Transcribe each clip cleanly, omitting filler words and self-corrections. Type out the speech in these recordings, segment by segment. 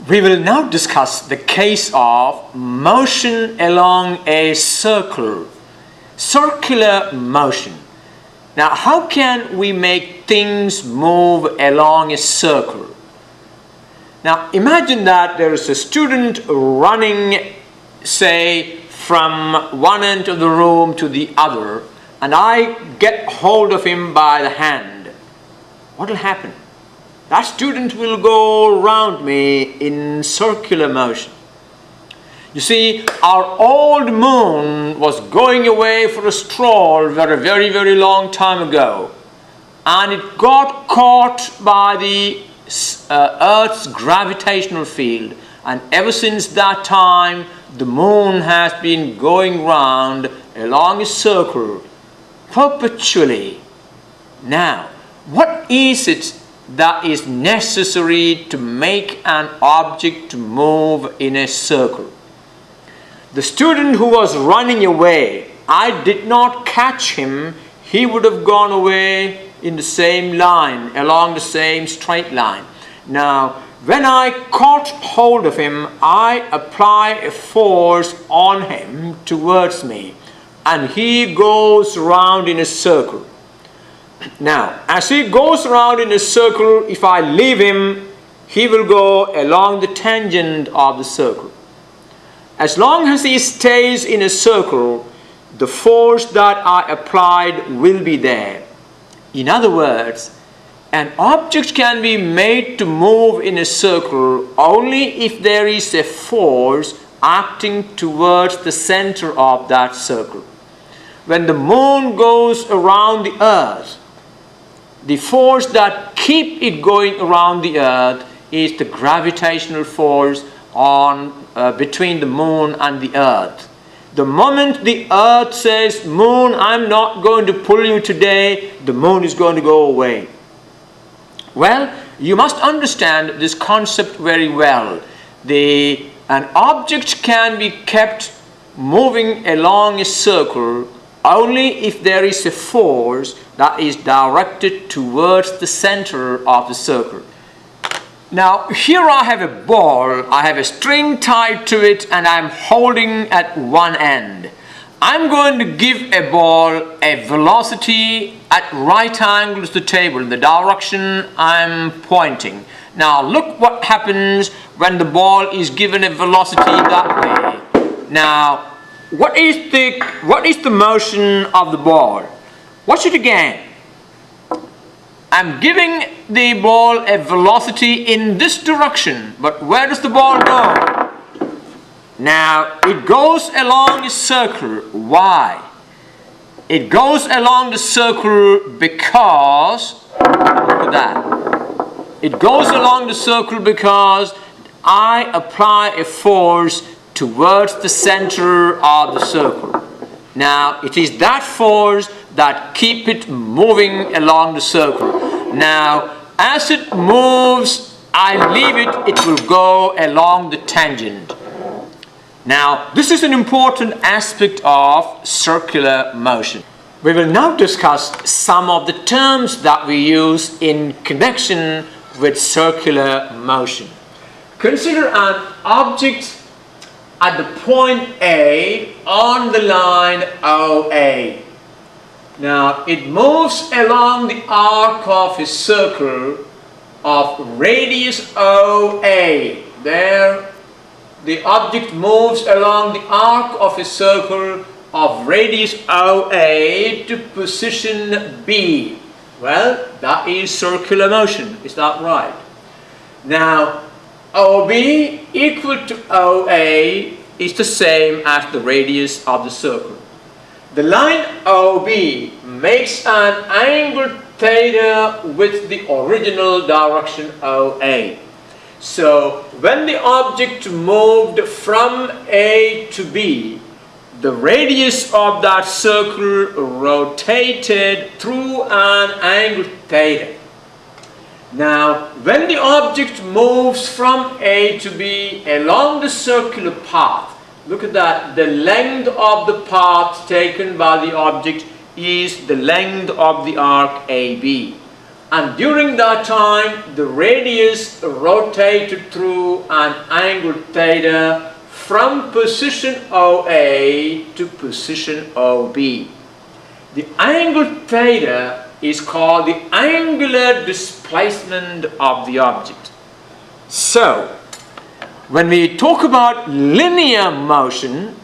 We will now discuss the case of motion along a circle, circular motion. Now, how can we make things move along a circle? Now, imagine that there is a student running, say, from one end of the room to the other, and I get hold of him by the hand. What will happen? That student will go around me in circular motion. You see, our old moon was going away for a stroll very, very long time ago, and it got caught by the Earth's gravitational field, and ever since that time the moon has been going round along a circle perpetually. Now, what is it that is necessary to make an object to move in a circle? The student who was running away, I did not catch him. He would have gone away in the same line, along the same straight line. Now, when I caught hold of him, I apply a force on him towards me, and he goes round in a circle. Now, as he goes around in a circle, if I leave him, he will go along the tangent of the circle. As long as he stays in a circle, the force that I applied will be there. In other words, an object can be made to move in a circle only if there is a force acting towards the center of that circle. When the moon goes around the earth, the force that keeps it going around the earth is the gravitational force between the moon and the earth. The moment the earth says, "Moon, I'm not going to pull you today," the moon is going to go away. Well, you must understand this concept very well. An object can be kept moving along a circle only if there is a force that is directed towards the center of the circle. Now, here I have a ball, I have a string tied to it, and I'm holding at one end. I'm going to give a ball a velocity at right angles to the table, in the direction I'm pointing. Now, look what happens when the ball is given a velocity that way. Now, what is the motion of the ball? Watch it again. I'm giving the ball a velocity in this direction, but where does the ball go? Now, it goes along a circle. Why? It goes along the circle because, look at that. It goes along the circle because I apply a force towards the center of the circle. Now, it is that force that keeps it moving along the circle. Now, as it moves, I leave it, it will go along the tangent. Now, this is an important aspect of circular motion. We will now discuss some of the terms that we use in connection with circular motion. Consider an object at the point A on the line OA. Now, it moves along the arc of a circle of radius OA. There, the object moves along the arc of a circle of radius OA to position B. Well, that is circular motion. Is that right? Now, OB equal to OA is the same as the radius of the circle. The line OB makes an angle theta with the original direction OA. So, when the object moved from A to B, the radius of that circle rotated through an angle theta. Now, when the object moves from A to B along the circular path, look at that, the length of the path taken by the object is the length of the arc AB. and during that time the radius rotated through an angle theta from position OA to position OB. The angle theta is called the angular displacement of the object. So, when we talk about linear motion,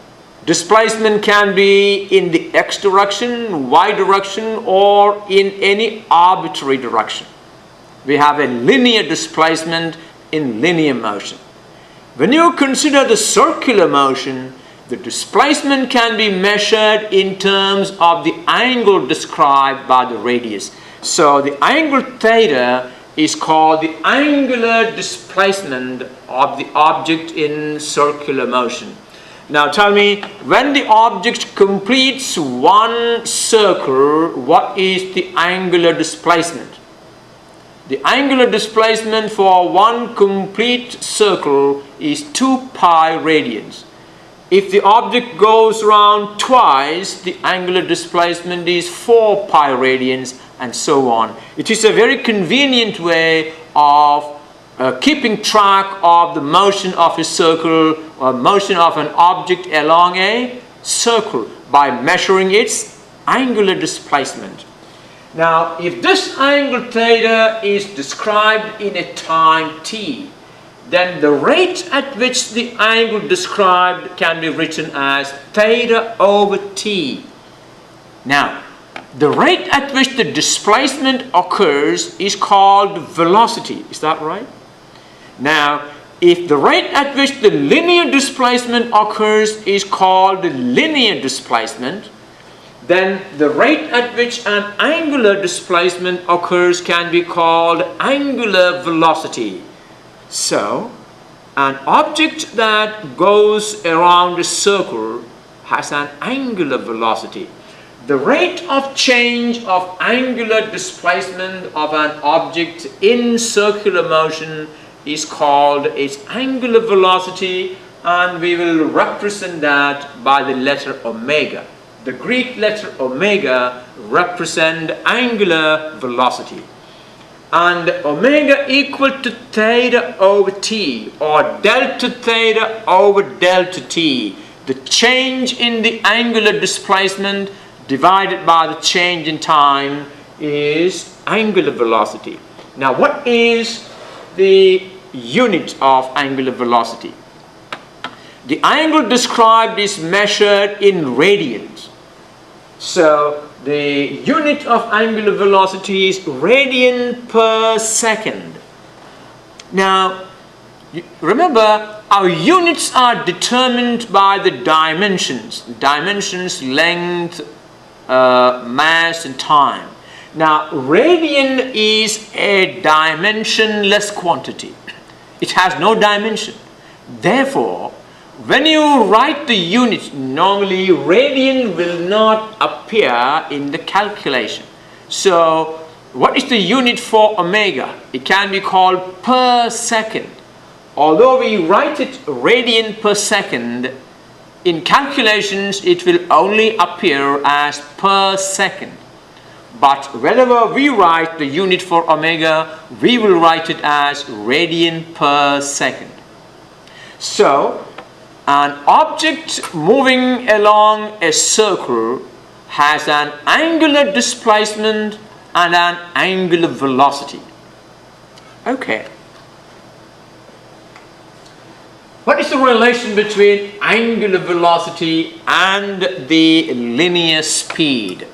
displacement can be in the x direction, y direction, or in any arbitrary direction. We have a linear displacement in linear motion. When you consider the circular motion, the displacement can be measured in terms of the angle described by the radius. So the angle theta is called the angular displacement of the object in circular motion. Now tell me, when the object completes one circle, what is the angular displacement? The angular displacement for one complete circle is 2 pi radians. If the object goes around twice, the angular displacement is 4 pi radians, and so on. It is a very convenient way of keeping track of the motion of a circle or motion of an object along a circle by measuring its angular displacement. Now, if this angle theta is described in a time t, then the rate at which the angle described can be written as theta over t. Now, the rate at which the displacement occurs is called velocity. Is that right? Now, if the rate at which the linear displacement occurs is called linear displacement, then the rate at which an angular displacement occurs can be called angular velocity. So, an object that goes around a circle has an angular velocity. The rate of change of angular displacement of an object in circular motion is called its angular velocity, and we will represent that by the letter omega. The Greek letter omega represents angular velocity. And omega equal to theta over t, or delta theta over delta t. The change in the angular displacement divided by the change in time is angular velocity. Now, what is the unit of angular velocity? The angle described is measured in radians. So, the unit of angular velocity is radian per second. Now, remember, our units are determined by the dimensions. Dimensions, length, mass, and time. Now, radian is a dimensionless quantity. It has no dimension. Therefore, when you write the unit, normally radian will not appear in the calculation. So, what is the unit for omega? It can be called per second. Although we write it radian per second, in calculations it will only appear as per second. But whenever we write the unit for omega, we will write it as radian per second. So, an object moving along a circle has an angular displacement and an angular velocity. Okay. What is the relation between angular velocity and the linear speed?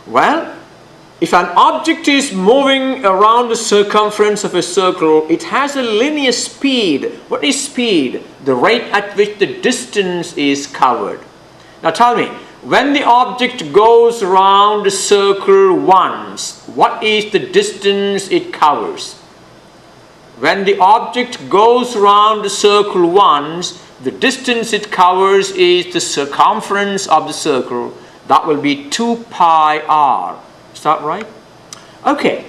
Well, if an object is moving around the circumference of a circle, it has a linear speed. What is speed? The rate at which the distance is covered. Now tell me, when the object goes around the circle once, what is the distance it covers? When the object goes around the circle once, the distance it covers is the circumference of the circle. That will be 2 pi r. Is that right? Okay.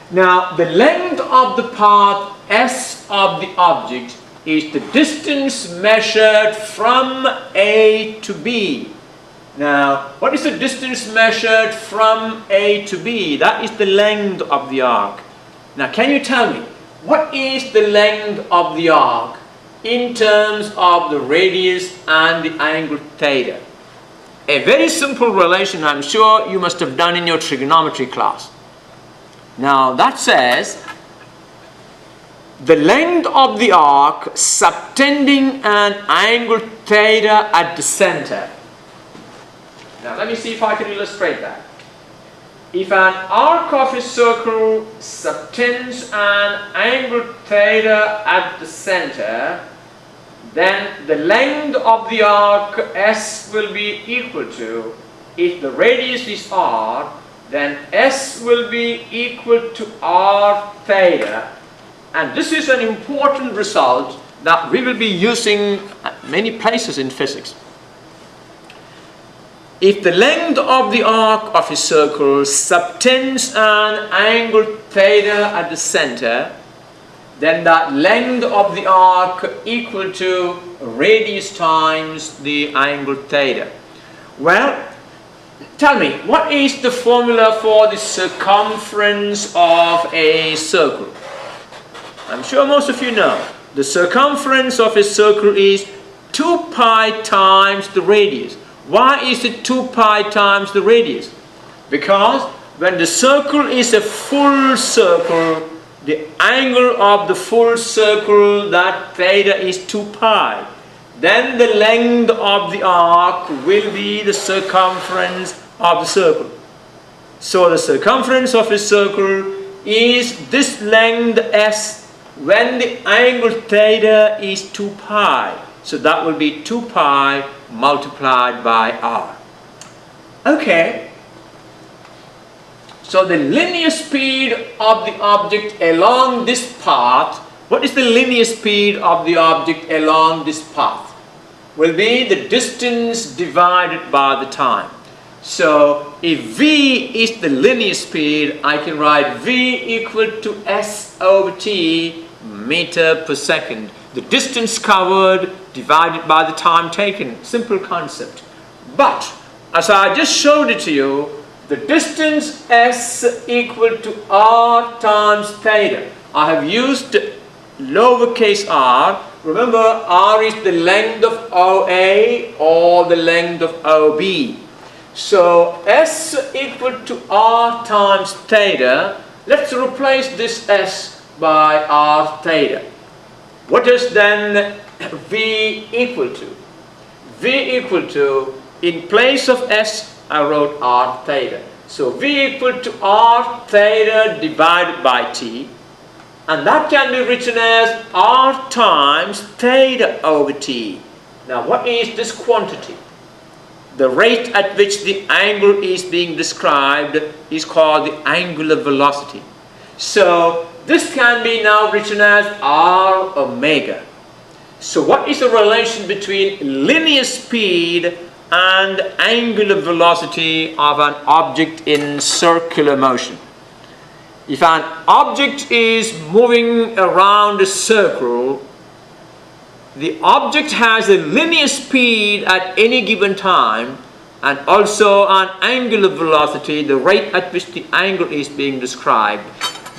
Now, the length of the path S of the object is the distance measured from A to B. Now, what is the distance measured from A to B? That is the length of the arc. Now, can you tell me, what is the length of the arc in terms of the radius and the angle theta? A very simple relation I'm sure you must have done in your trigonometry class. Now, that says the length of the arc subtending an angle theta at the center. Now let me see if I can illustrate that. If an arc of a circle subtends an angle theta at the center, then the length of the arc S will be equal to, if the radius is R, then S will be equal to R theta. And this is an important result that we will be using at many places in physics. If the length of the arc of a circle subtends an angle theta at the center, then that length of the arc equal to radius times the angle theta. Well, tell me, what is the formula for the circumference of a circle? I'm sure most of you know. The circumference of a circle is 2 pi times the radius. Why is it 2 pi times the radius? Because when the circle is a full circle, the angle of the full circle, that theta is 2 pi. Then the length of the arc will be the circumference of the circle. So the circumference of a circle is this length S when the angle theta is 2 pi. So that will be 2 pi multiplied by R. Okay. So the linear speed of the object along this path, what is the linear speed of the object along this path? Will be the distance divided by the time. So if V is the linear speed, I can write V equal to S over T meter per second. The distance covered divided by the time taken. Simple concept. But as I just showed it to you, the distance S equal to R times theta. I have used lowercase r. Remember, R is the length of OA or the length of OB. So S equal to R times theta. Let's replace this S by R theta. What does then V equal to? V equal to, in place of S, I wrote R theta. So V equal to R theta divided by T. And that can be written as R times theta over T. Now what is this quantity? The rate at which the angle is being described is called the angular velocity. So this can be now written as R omega. So what is the relation between linear speed and angular velocity of an object in circular motion? If an object is moving around a circle, the object has a linear speed at any given time and also an angular velocity, the rate at which the angle is being described.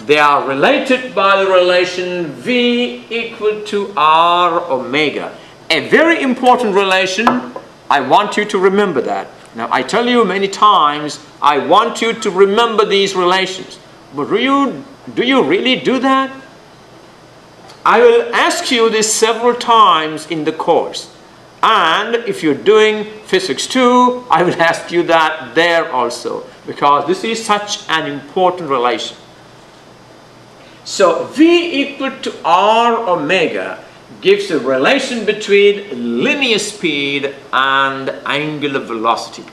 They are related by the relation V equal to R omega. A very important relation. I want you to remember that. Now I tell you many times, I want you to remember these relations. But do you really do that? I will ask you this several times in the course. And if you're doing physics 2, I will ask you that there also. Because this is such an important relation. So V equal to R omega gives a relation between linear speed and angular velocity.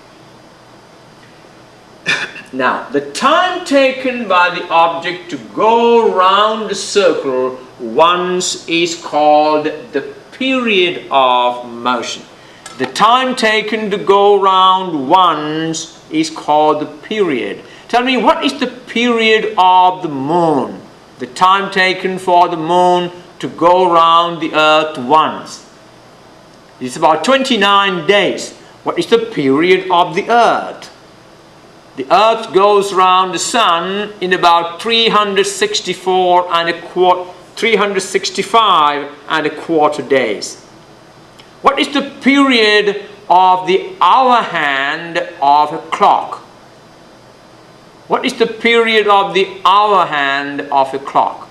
Now, the time taken by the object to go round the circle once is called the period of motion. The time taken to go round once is called the period. Tell me, what is the period of the moon? The time taken for the moon to go round the earth once. It's about 29 days. What is the period of the Earth? The Earth goes around the Sun in about 365 and a quarter days. What is the period of the hour hand of a clock? What is the period of the hour hand of a clock?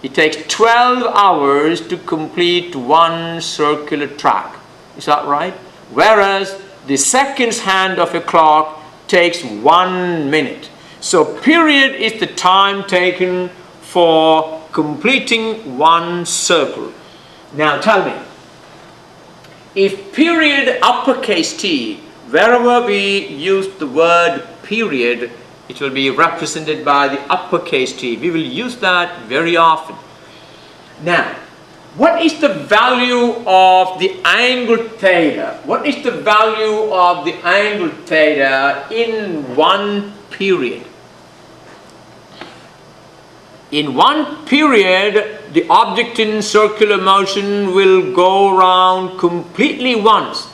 It takes 12 hours to complete one circular track. Is that right? Whereas the seconds hand of a clock takes 1 minute. So period is the time taken for completing one circle. Now tell me, if period uppercase T, wherever we use the word period, it will be represented by the uppercase T. We will use that very often. Now, what is the value of the angle theta? What is the value of the angle theta in one period? In one period, the object in circular motion will go around completely once.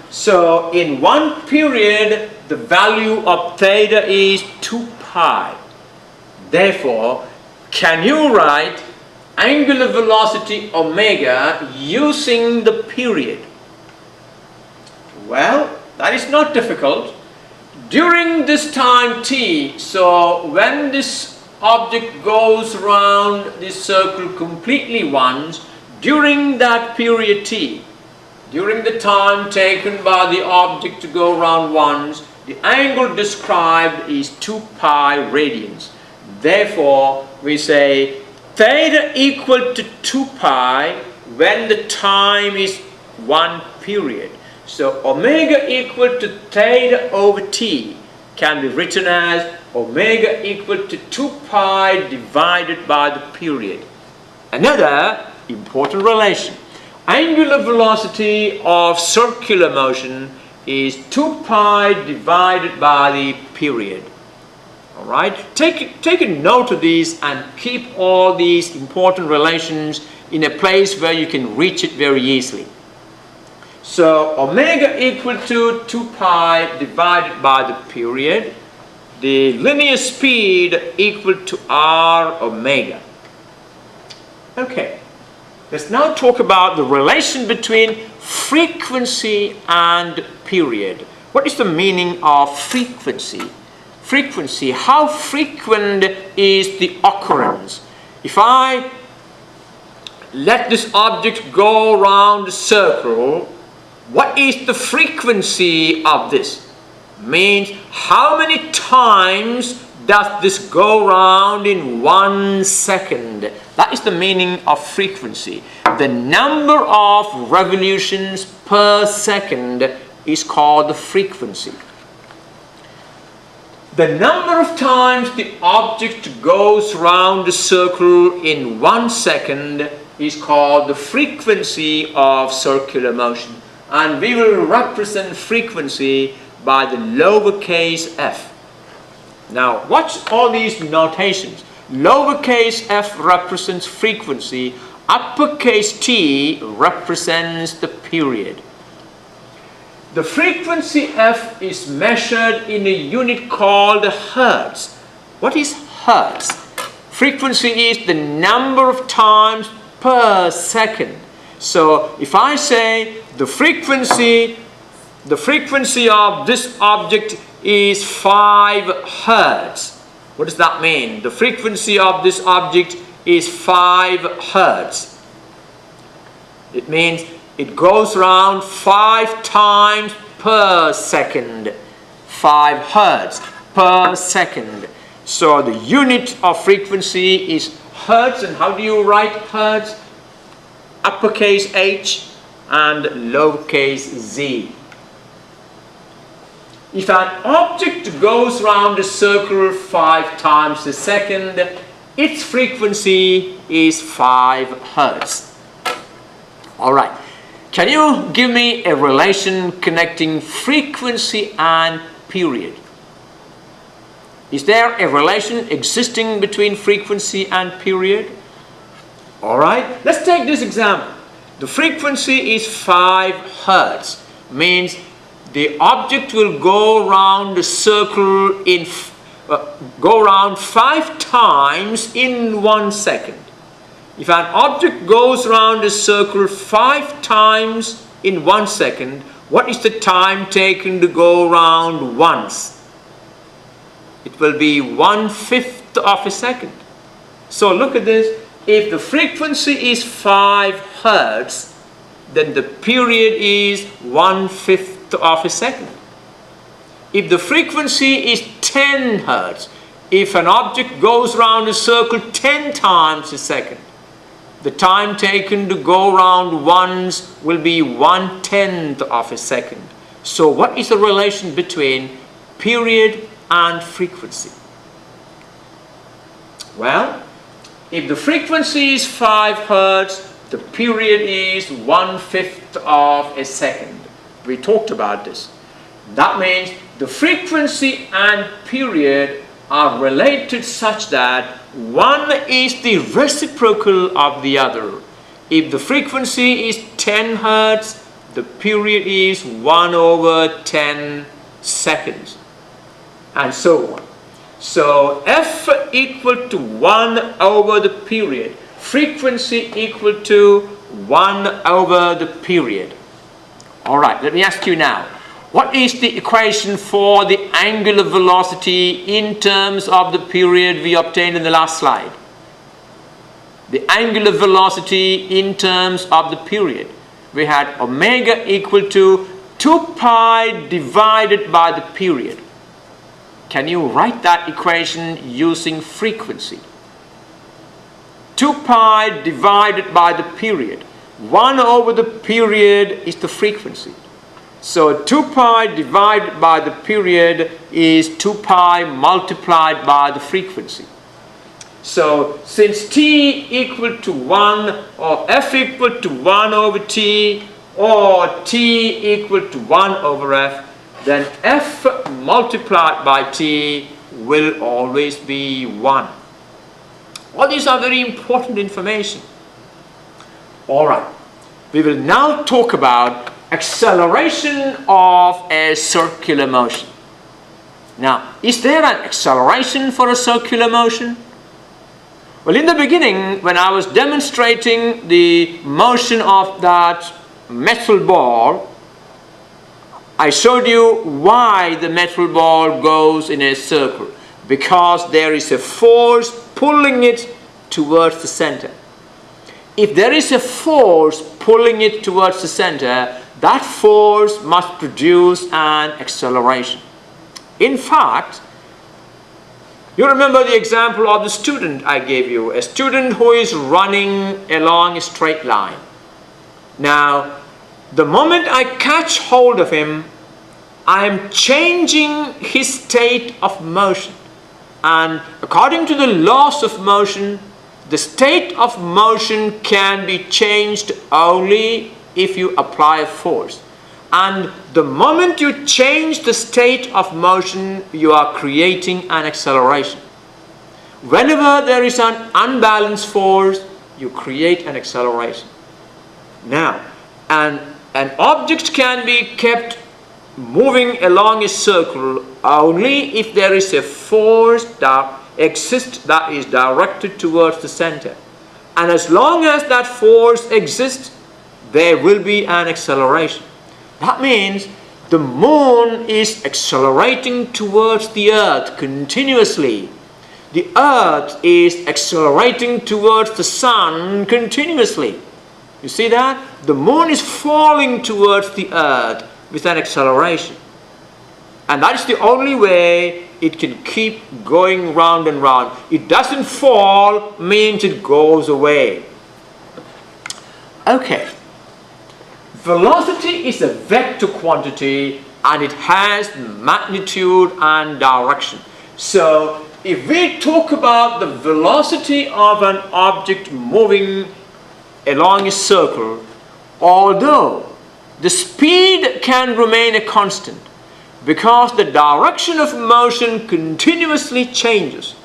So in one period, the value of theta is 2 pi. Therefore, can you write angular velocity omega using the period? Well, that is not difficult. During this time t, so when this object goes around this circle completely once, during that period t, during the time taken by the object to go around once, the angle described is 2 pi radians. Therefore, we say theta equal to 2 pi when the time is one period. So omega equal to theta over t can be written as omega equal to 2 pi divided by the period. Another important relation. Angular velocity of circular motion is 2 pi divided by the period. Alright, take a note of these and keep all these important relations in a place where you can reach it very easily. So omega equal to 2 pi divided by the period, the linear speed equal to r omega. Okay, let's now talk about the relation between frequency and period. What is the meaning of frequency? Frequency, how frequent is the occurrence? If I let this object go around the circle, what is the frequency of this? Means how many times does this go around in 1 second? That is the meaning of frequency. The number of revolutions per second is called the frequency. The number of times the object goes around the circle in 1 second is called the frequency of circular motion. And we will represent frequency by the lowercase f. Now watch all these notations. Lowercase f represents frequency, uppercase T represents the period. The frequency f is measured in a unit called hertz. What is hertz? Frequency is the number of times per second. So if I say the frequency of this object is 5 hertz. What does that mean? The frequency of this object is 5 hertz. It means it goes around 5 times per second. 5 hertz per second. So the unit of frequency is hertz. And how do you write hertz? Uppercase H and lowercase z. If an object goes around a circle 5 times a second, its frequency is 5 hertz. Alright, can you give me a relation connecting frequency and period? Is there a relation existing between frequency and period? Alright, let's take this example. The frequency is 5 hertz, means the object will go around the circle go around 5 times in 1 second. If an object goes around a circle 5 times in 1 second, what is the time taken to go around once? It will be 1/5 of a second. So look at this. If the frequency is 5 Hertz, then the period is 1/5 of a second. If the frequency is 10 Hertz, if an object goes around a circle 10 times a second, the time taken to go around once will be 1/10 of a second. So what is the relation between period and frequency? Well, if the frequency is 5 Hertz, the period is 1/5 of a second. We talked about this. That means the frequency and period are related such that one is the reciprocal of the other. If the frequency is 10 Hertz, the period is 1/10 seconds, and so on. So F equal to 1 over the period, frequency equal to 1 over the period. All right, let me ask you now, what is the equation for the angular velocity in terms of the period we obtained in the last slide? The angular velocity in terms of the period. We had omega equal to 2 pi divided by the period. Can you write that equation using frequency? 2 pi divided by the period. 1 over the period is the frequency. So 2 pi divided by the period is 2 pi multiplied by the frequency. So since t equal to 1 or f equal to 1 over t or t equal to 1 over f, then f multiplied by t will always be 1. All these are very important information. All right, we will now talk about acceleration of a circular motion. Now, is there an acceleration for a circular motion? Well, in the beginning, when I was demonstrating the motion of that metal ball, I showed you why the metal ball goes in a circle. Because there is a force pulling it towards the center. If there is a force pulling it towards the center, that force must produce an acceleration. In fact, you remember the example of the student I gave you, a student who is running along a straight line. Now, the moment I catch hold of him, I am changing his state of motion. And according to the laws of motion, the state of motion can be changed only if you apply a force. And the moment you change the state of motion, you are creating an acceleration. Whenever there is an unbalanced force, you create an acceleration. Now, an object can be kept moving along a circle only if there is a force that exists that is directed towards the center. And as long as that force exists, there will be an acceleration. That means the moon is accelerating towards the earth continuously. The earth is accelerating towards the sun continuously. You see that? The moon is falling towards the earth with an acceleration. And that is the only way it can keep going round and round. It doesn't fall, means it goes away. Okay. Velocity is a vector quantity and it has magnitude and direction. So if we talk about the velocity of an object moving along a circle, although the speed can remain a constant because the direction of motion continuously changes,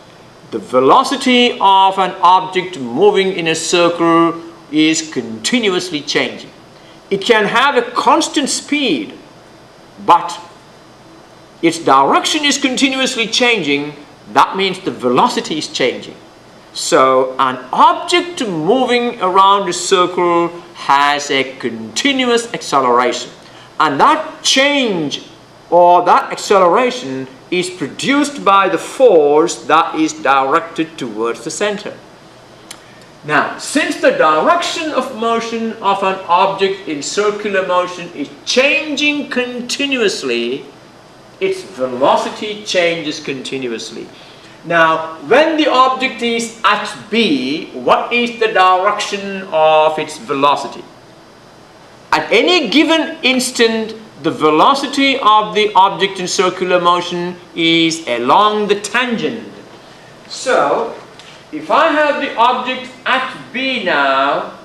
the velocity of an object moving in a circle is continuously changing. It can have a constant speed, but its direction is continuously changing, that means the velocity is changing. So an object moving around a circle has a continuous acceleration, and that change or that acceleration is produced by the force that is directed towards the center. Now, since the direction of motion of an object in circular motion is changing continuously, its velocity changes continuously. Now, when the object is at B, what is the direction of its velocity? At any given instant, the velocity of the object in circular motion is along the tangent. So, if I have the object at B now,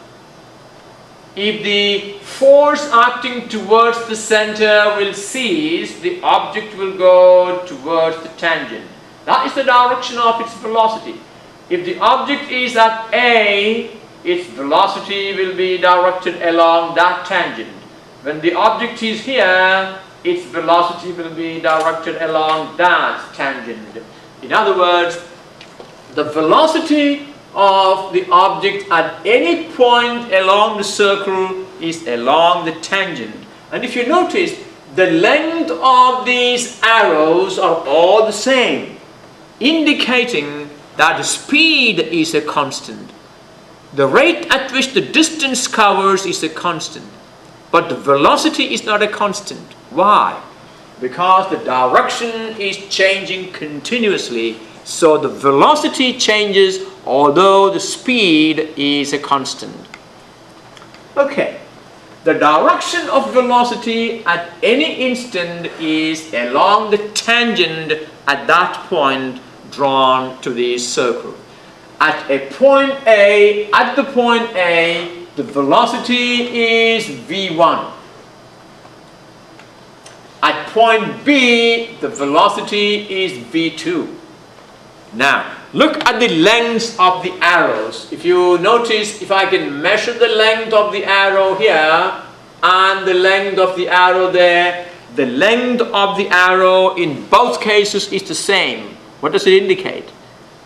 if the force acting towards the center will cease, the object will go towards the tangent. That is the direction of its velocity. If the object is at A, its velocity will be directed along that tangent. When the object is here, its velocity will be directed along that tangent. In other words, the velocity of the object at any point along the circle is along the tangent. And if you notice, the length of these arrows are all the same, indicating that the speed is a constant. The rate at which the distance covers is a constant, but the velocity is not a constant. Why? Because the direction is changing continuously, so the velocity changes although the speed is a constant. Okay, the direction of velocity at any instant is along the tangent at that point drawn to the circle. At the point A, the velocity is v1. At point B, the velocity is v2. Now, look at the lengths of the arrows. If you notice, if I can measure the length of the arrow here and the length of the arrow there, the length of the arrow in both cases is the same. What does it indicate?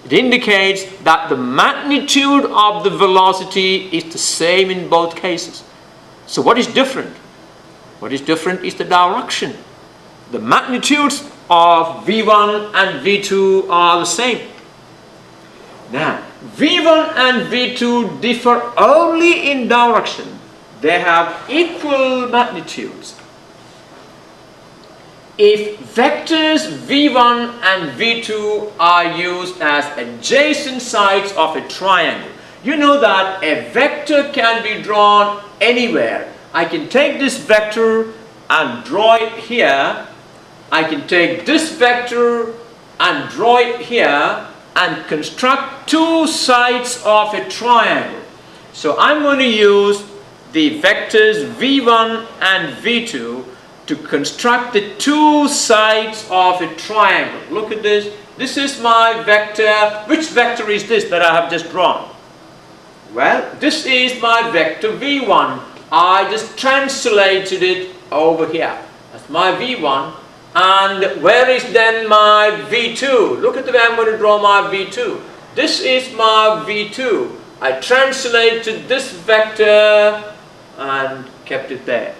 It indicates that the magnitude of the velocity is the same in both cases. So what is different? What is different is the direction. The magnitudes of v1 and v2 are the same. Now, v1 and v2 differ only in direction. They have equal magnitudes. If vectors v1 and v2 are used as adjacent sides of a triangle, you know that a vector can be drawn anywhere. I can take this vector and draw it here. I can take this vector and draw it here and construct two sides of a triangle. So I'm going to use the vectors v1 and v2 to construct the two sides of a triangle. Look at this. This is my vector. Which vector is this that I have just drawn? Well, this is my vector v1. I just translated it over here. That's my v1. And where is then my v2? Look at the way I'm going to draw my v2. This is my v2. I translated this vector and kept it there.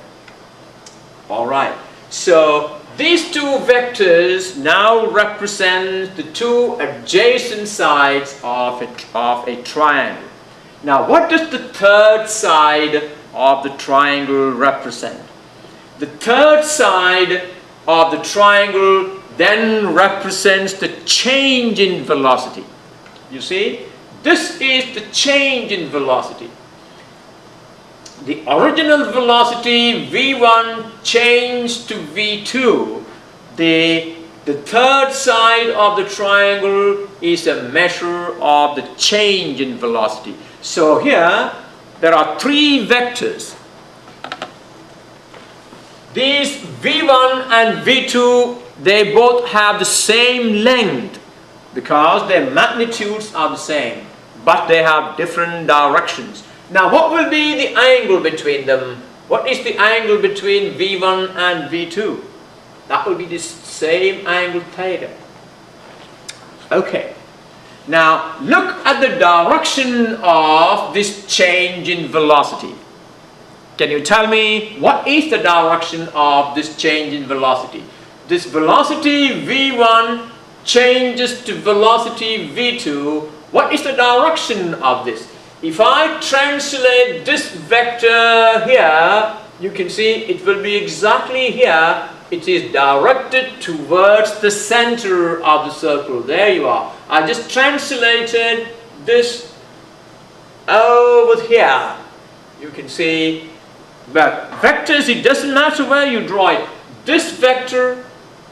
Alright, so these two vectors now represent the two adjacent sides of a triangle. Now, what does the third side of the triangle represent? The third side of the triangle then represents the change in velocity. You see, this is the change in velocity. The original velocity v1 changed to v2. The third side of the triangle is a measure of the change in velocity. So here there are three vectors. These v1 and v2, they both have the same length because their magnitudes are the same, but they have different directions. Now, what will be the angle between them? What is the angle between v1 and v2? That will be the same angle theta. Okay. Now look at the direction of this change in velocity. Can you tell me what is the direction of this change in velocity? This velocity v1 changes to velocity v2. What is the direction of this? If I translate this vector here, you can see it will be exactly here. It is directed towards the center of the circle. There you are. I just translated this over here. You can see, but vectors, it doesn't matter where you draw it. This vector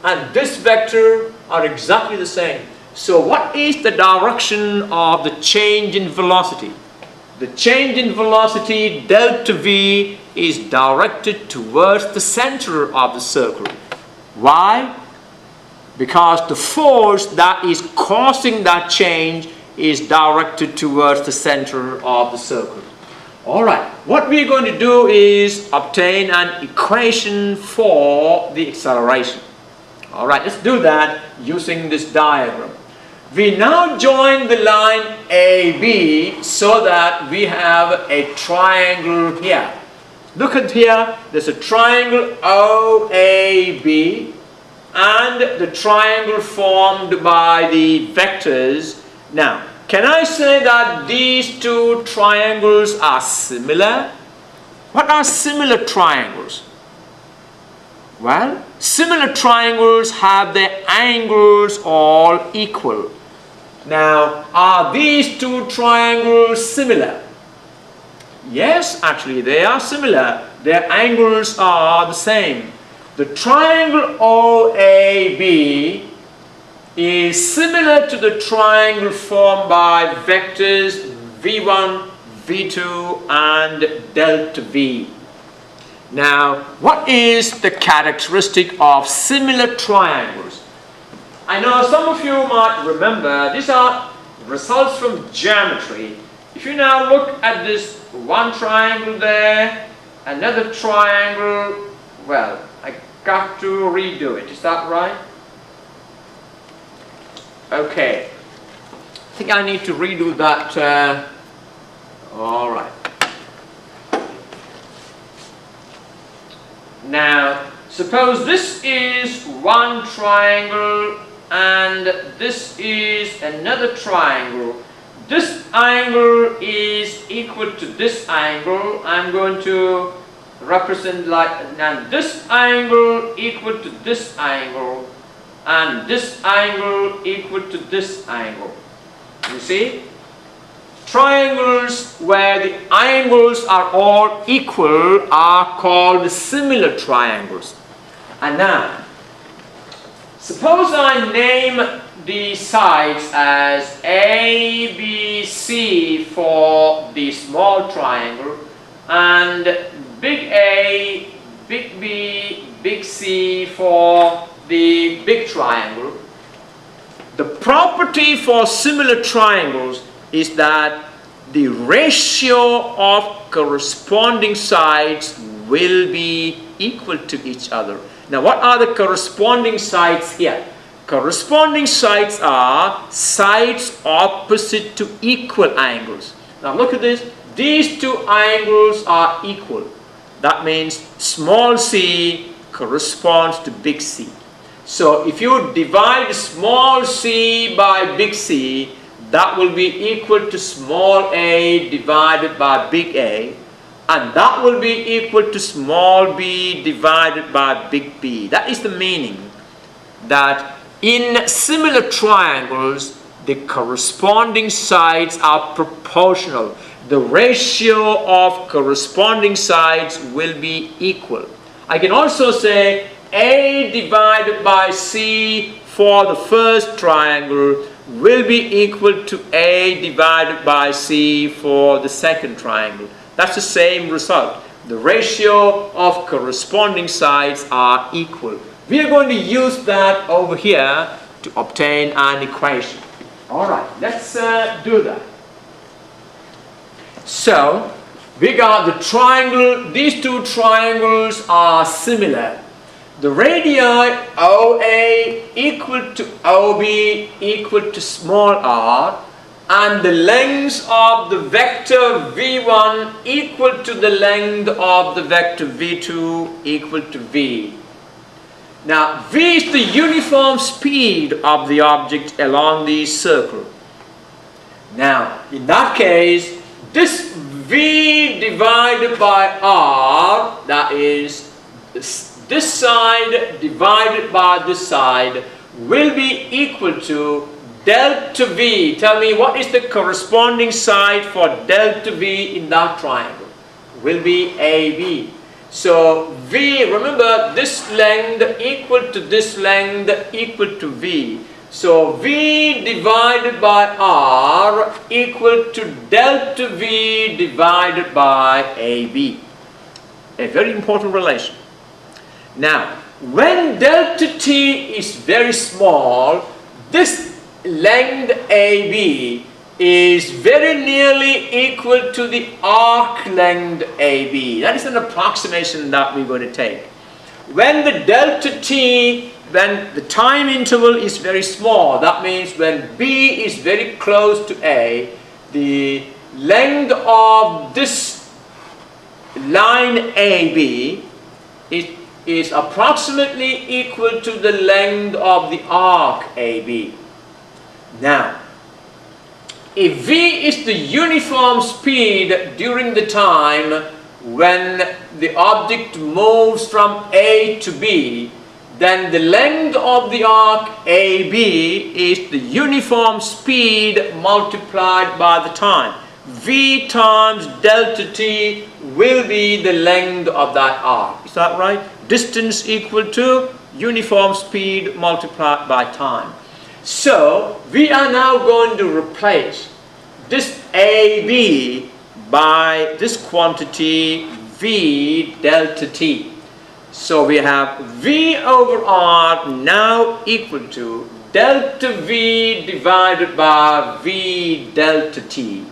and this vector are exactly the same. So what is the direction of the change in velocity? The change in velocity delta v is directed towards the center of the circle. Why? Because the force that is causing that change is directed towards the center of the circle. Alright, what we're going to do is obtain an equation for the acceleration. Alright, let's do that using this diagram. We now join the line AB so that we have a triangle here. Look at here, there's a triangle OAB and the triangle formed by the vectors. Now, can I say that these two triangles are similar? What are similar triangles? Well, similar triangles have their angles all equal. Now, are these two triangles similar? Yes, actually they are similar. Their angles are the same. The triangle OAB is similar to the triangle formed by vectors v1, v2 and delta v. Now, what is the characteristic of similar triangles? I know some of you might remember these are results from geometry. If you now look at this one triangle there, another triangle, well, I got to redo it. Is that right? Okay. I think I need to redo that. All right. Now, suppose this is one triangle and this is another triangle. This angle is equal to this angle. I'm going to represent like, and this angle equal to this angle and this angle equal to this angle. You see? Triangles where the angles are all equal are called similar triangles. And now, suppose I name the sides as A, B, C for the small triangle and big A, big B, big C for the big triangle. The property for similar triangles is that the ratio of corresponding sides will be equal to each other. Now, what are the corresponding sides here? Corresponding sides are sides opposite to equal angles. Now, look at this. These two angles are equal. That means small c corresponds to big C. So, if you divide small c by big C, that will be equal to small a divided by big A, and that will be equal to small b divided by big B. That is the meaning that in similar triangles, the corresponding sides are proportional. The ratio of corresponding sides will be equal. I can also say A divided by C for the first triangle will be equal to A divided by C for the second triangle. That's the same result. The ratio of corresponding sides are equal. We are going to use that over here to obtain an equation. Alright, let's do that. So, we got the triangle, these two triangles are similar. the radii OA equal to OB equal to small r, and the length of the vector V1 equal to the length of the vector V2 equal to V. Now, V is the uniform speed of the object along the circle. Now, in that case, this V divided by R, that is this side divided by this side, will be equal to delta V. Tell me, what is the corresponding side for delta V in that triangle? Will be AB. So V, remember, this length equal to this length equal to V. So V divided by R equal to delta V divided by AB. A very important relation. Now, when delta T is very small, this length AB is very nearly equal to the arc length AB. That is an approximation that we're going to take. When the delta T, when the time interval is very small, that means when B is very close to A, the length of this line AB is approximately equal to the length of the arc AB. Now, if V is the uniform speed during the time when the object moves from A to B, then the length of the arc AB is the uniform speed multiplied by the time. V times delta T will be the length of that arc. Is that right? Distance equal to uniform speed multiplied by time. So, we are now going to replace this AB by this quantity V delta T. So, we have V over R now equal to delta V divided by V delta T.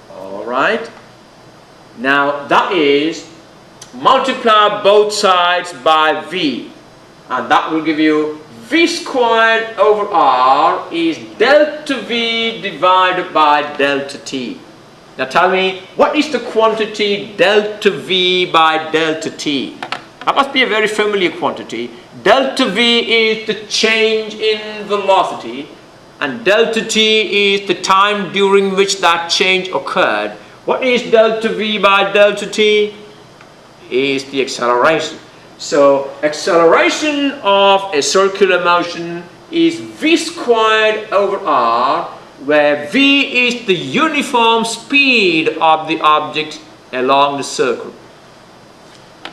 Alright. Now, that is multiply both sides by V, and that will give you V squared over R is delta V divided by delta T. Now tell me, what is the quantity delta V by delta T? That must be a very familiar quantity. Delta V is the change in velocity, and delta T is the time during which that change occurred. What is delta V by delta T? Is the acceleration. So, acceleration of a circular motion is V squared over R, where V is the uniform speed of the object along the circle.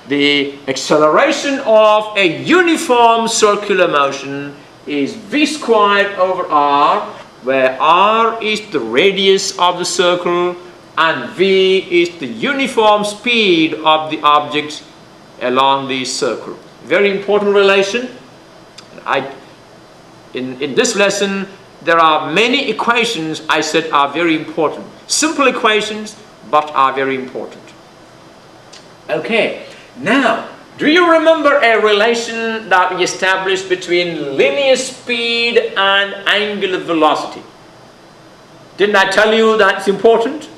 The acceleration of a uniform circular motion is V squared over R, where R is the radius of the circle and V is the uniform speed of the object along the circle. Very important relation. In this lesson, there are many equations I said are very important. Simple equations, but are very important. Okay, now, do you remember a relation that we established between linear speed and angular velocity? Didn't I tell you that's important?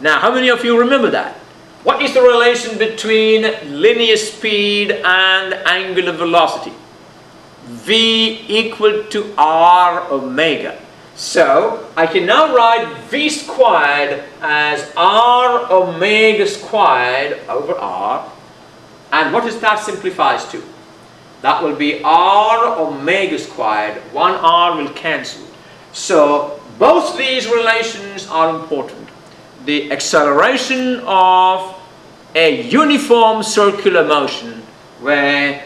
Now, how many of you remember that? What is the relation between linear speed and angular velocity? V equal to R omega. So, I can now write V squared as R omega squared over R. And what does that simplifies to? That will be R omega squared. One R will cancel. So, both these relations are important. The acceleration of a uniform circular motion where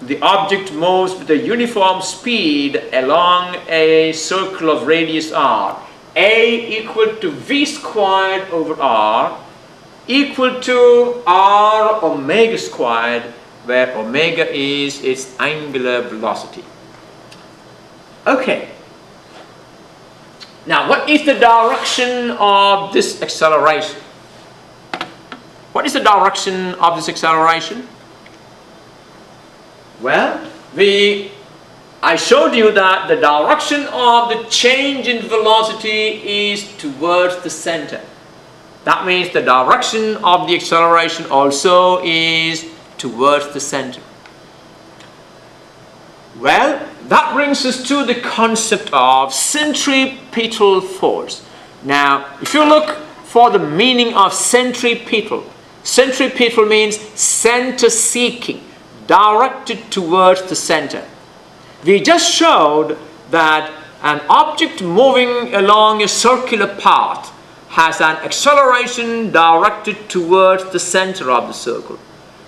the object moves with a uniform speed along a circle of radius r, A equal to V squared over R equal to R omega squared, where omega is its angular velocity. Okay. Now, what is the direction of this acceleration? What is the direction of this acceleration? Well, I showed you that the direction of the change in velocity is towards the center. That means the direction of the acceleration also is towards the center. Well, that brings us to the concept of centripetal force. Now, if you look for the meaning of centripetal, centripetal means center seeking, directed towards the center. We just showed that an object moving along a circular path has an acceleration directed towards the center of the circle.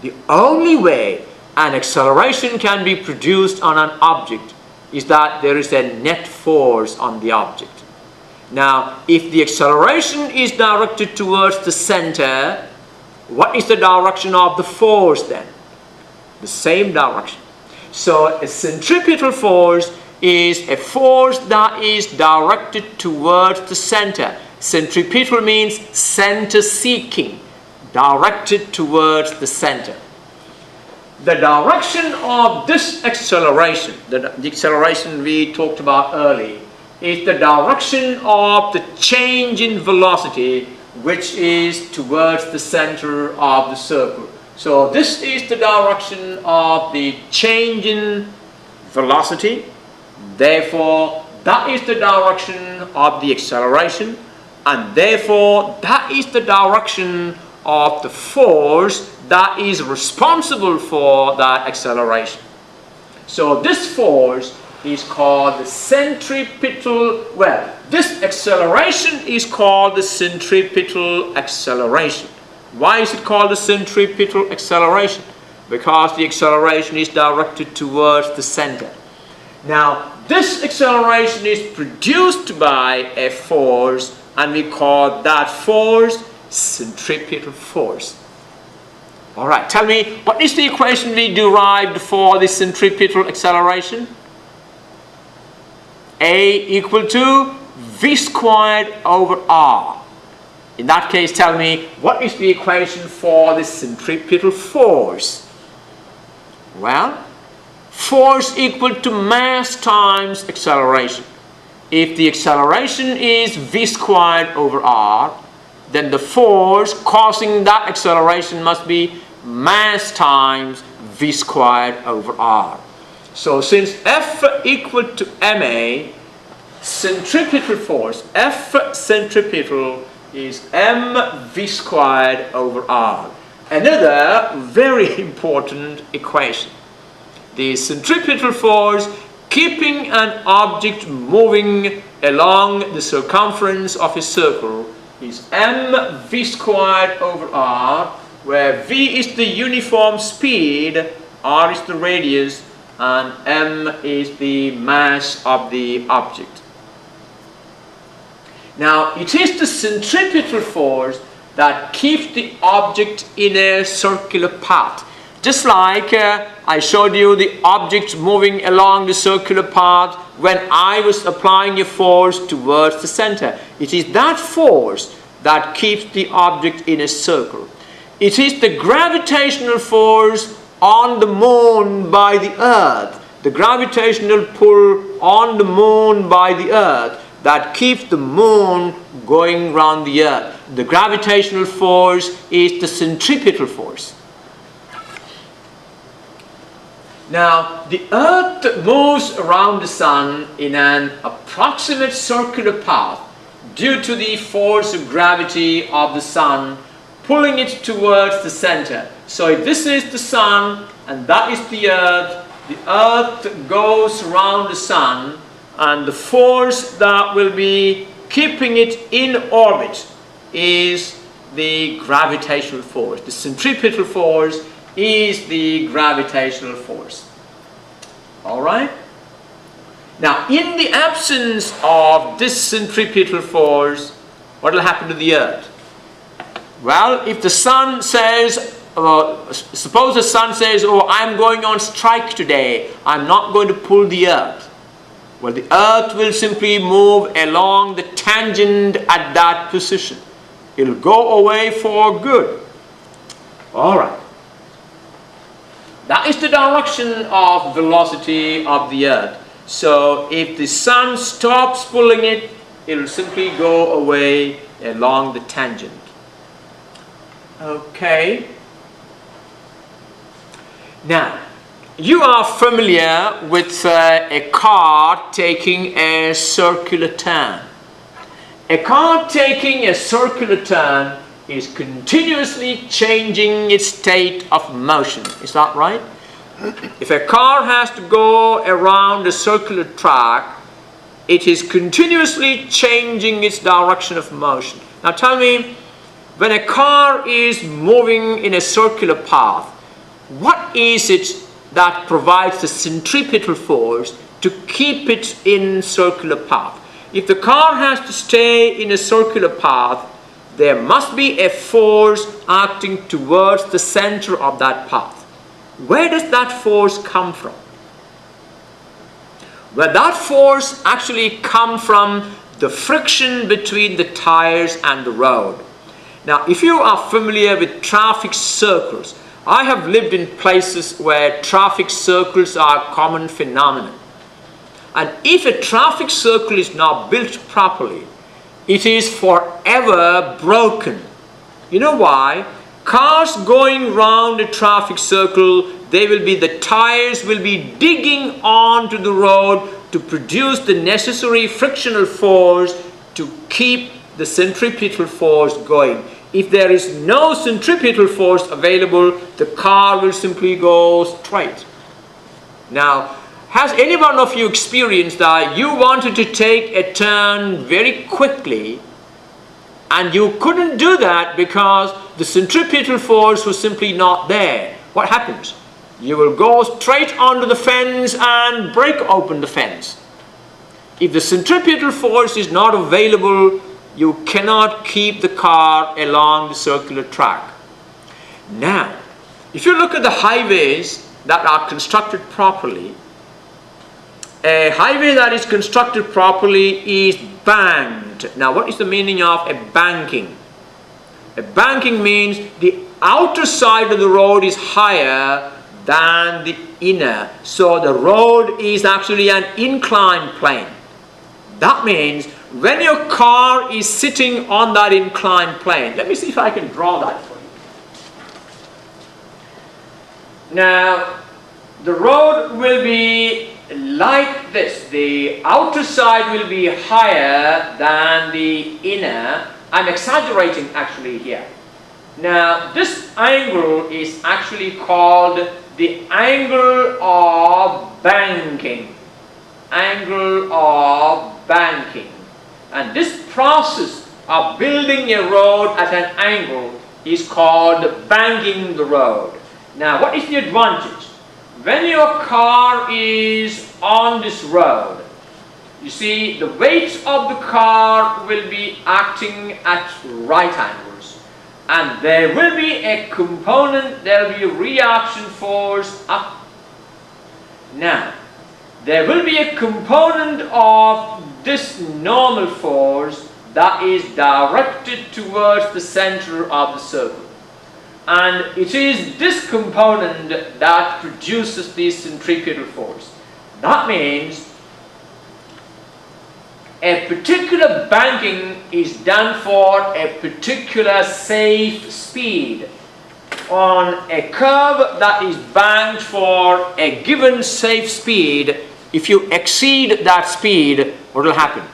The only way an acceleration can be produced on an object is that there is a net force on the object. Now, if the acceleration is directed towards the center, what is the direction of the force then? The same direction. So a centripetal force is a force that is directed towards the center. Centripetal means center seeking, directed towards the center. The direction of this acceleration, the acceleration we talked about earlier, is the direction of the change in velocity, which is towards the center of the circle. So this is the direction of the change in velocity. Therefore, that is the direction of the acceleration, and therefore that is the direction of the force that is responsible for that acceleration. So this force is called the centripetal, well, this acceleration is called the centripetal acceleration. Why is it called the centripetal acceleration? Because the acceleration is directed towards the center. Now, this acceleration is produced by a force, and we call that force centripetal force. Alright, tell me, what is the equation we derived for the centripetal acceleration? A equal to v squared over r. In that case, tell me, what is the equation for the centripetal force? Well, force equal to mass times acceleration. If the acceleration is v squared over r, then the force causing that acceleration must be mass times v squared over r. So since F equal to ma, centripetal force, F centripetal is mv squared over r. Another very important equation. The centripetal force keeping an object moving along the circumference of a circle is mv squared over r, where v is the uniform speed, r is the radius, and m is the mass of the object. Now, it is the centripetal force that keeps the object in a circular path. Just like I showed you the object moving along the circular path when I was applying a force towards the center. It is that force that keeps the object in a circle. It is the gravitational force on the moon by the earth, the gravitational pull on the moon by the earth, that keeps the moon going round the earth. The gravitational force is the centripetal force. Now, the earth moves around the sun in an approximate circular path due to the force of gravity of the sun pulling it towards the center. So if this is the sun and that is the earth goes around the sun, and the force that will be keeping it in orbit is the gravitational force. The centripetal force is the gravitational force. Alright? Now, in the absence of this centripetal force, what will happen to the earth? Well, if the sun says, suppose the sun says, oh, I'm going on strike today, I'm not going to pull the earth. Well, the earth will simply move along the tangent at that position. It will go away for good. Alright. That is the direction of velocity of the earth. So if the sun stops pulling it, it will simply go away along the tangent. Okay. Now, you are familiar with a car taking a circular turn. A car taking a circular turn is continuously changing its state of motion. Is that right? If a car has to go around a circular track, it is continuously changing its direction of motion. Now tell me, when a car is moving in a circular path, what is it that provides the centripetal force to keep it in circular path? If the car has to stay in a circular path, there must be a force acting towards the center of that path. Where does that force come from? Well, that force actually comes from the friction between the tires and the road. Now, if you are familiar with traffic circles, I have lived in places where traffic circles are a common phenomenon. And if a traffic circle is not built properly, it is forever broken. You know why? Cars going round a traffic circle, the tires will be digging onto the road to produce the necessary frictional force to keep the centripetal force going. If there is no centripetal force available, the car will simply go straight. Now, has any one of you experienced that you wanted to take a turn very quickly and you couldn't do that because the centripetal force was simply not there? What happens? You will go straight onto the fence and break open the fence. If the centripetal force is not available, you cannot keep the car along the circular track. Now, if you look at the highways that are constructed properly, a highway that is constructed properly is banked. Now, what is the meaning of a banking? A banking means the outer side of the road is higher than the inner. So the road is actually an inclined plane. That means when your car is sitting on that inclined plane, let me see if I can draw that for you. Now, the road will be like this. The outer side will be higher than the inner. I'm exaggerating actually here. Now, this angle is actually called the angle of banking. Angle of banking. And this process of building a road at an angle is called banking the road. Now, what is the advantage? When your car is on this road, you see the weight of the car will be acting at right angles. And there will be a component, there will be a reaction force up. Now, there will be a component of this normal force that is directed towards the center of the circle. And it is this component that produces the centripetal force. That means a particular banking is done for a particular safe speed. On a curve that is banked for a given safe speed, if you exceed that speed, what will happen?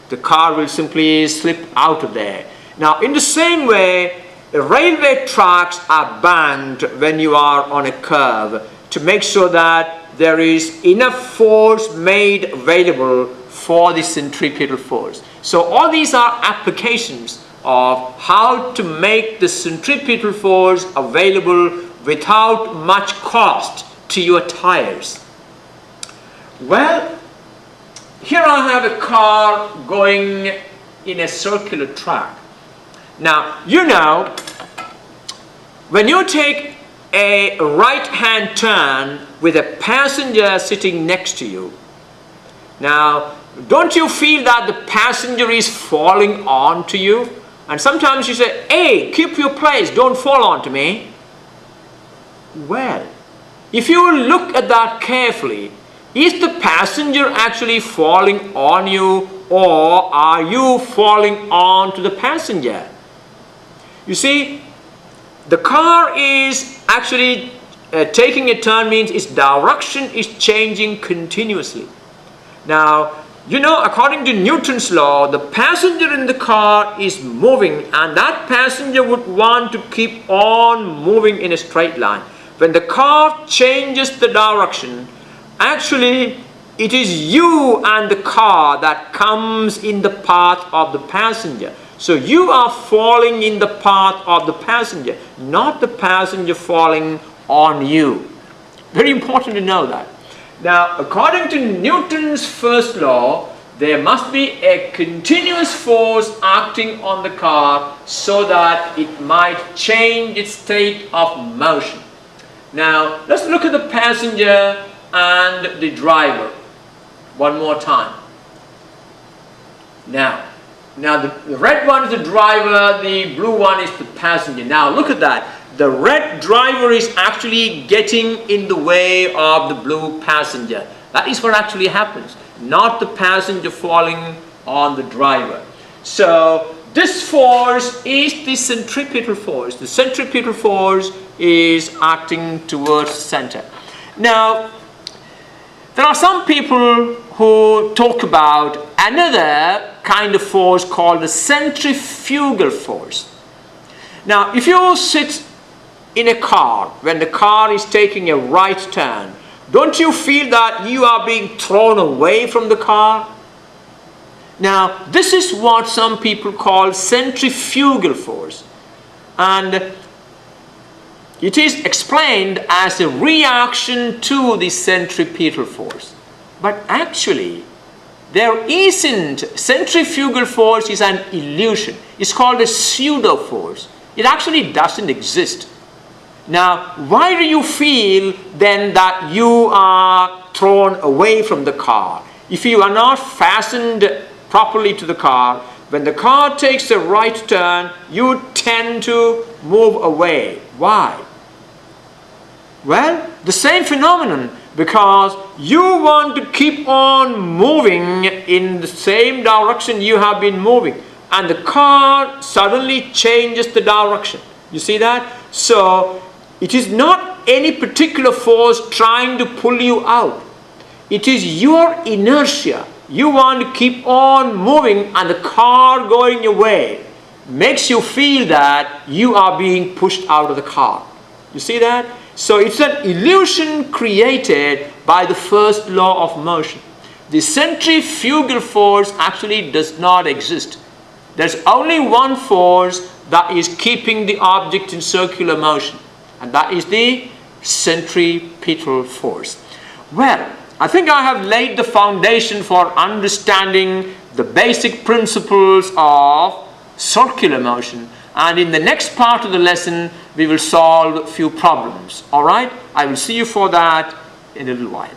The car will simply slip out of there. Now, in the same way, the railway tracks are banked when you are on a curve to make sure that there is enough force made available for the centripetal force. So all these are applications of how to make the centripetal force available without much cost to your tires. Well, here I have a car going in a circular track. Now, you know, when you take a right-hand turn with a passenger sitting next to you, now, don't you feel that the passenger is falling onto you? And sometimes you say, hey, keep your place, don't fall onto me. Well, if you look at that carefully, is the passenger actually falling on you, or are you falling onto the passenger? You see, the car is actually taking a turn, means its direction is changing continuously. Now, you know, according to Newton's law, the passenger in the car is moving, and that passenger would want to keep on moving in a straight line. When the car changes the direction, actually it is you and the car that comes in the path of the passenger. So you are falling in the path of the passenger, not the passenger falling on you. Very important to know that. Now, according to Newton's first law, there must be a continuous force acting on the car so that it might change its state of motion. Now, let's look at the passenger and the driver one more time. Now the red one is the driver, the blue one is the passenger. Now look at that. The red driver is actually getting in the way of the blue passenger. That is what actually happens, not the passenger falling on the driver. So this force is the centripetal force. The centripetal force is acting towards the center. Now, there are some people who talk about another kind of force called the centrifugal force. Now, if you sit in a car, when the car is taking a right turn, don't you feel that you are being thrown away from the car? Now, this is what some people call centrifugal force, and it is explained as a reaction to the centripetal force. But actually, there isn't. Centrifugal force is an illusion. It's called a pseudo force. It actually doesn't exist. Now, why do you feel then that you are thrown away from the car? If you are not fastened properly to the car, when the car takes a right turn, you tend to move away. Why? Well, the same phenomenon, because you want to keep on moving in the same direction you have been moving, and the car suddenly changes the direction. You see that? So it is not any particular force trying to pull you out. It is your inertia. You want to keep on moving, and the car going away makes you feel that you are being pushed out of the car. You see that? So it's an illusion created by the first law of motion. The centrifugal force actually does not exist. There's only one force that is keeping the object in circular motion, and that is the centripetal force. Well, I think I have laid the foundation for understanding the basic principles of circular motion, and in the next part of the lesson we will solve a few problems. All right? I will see you for that in a little while.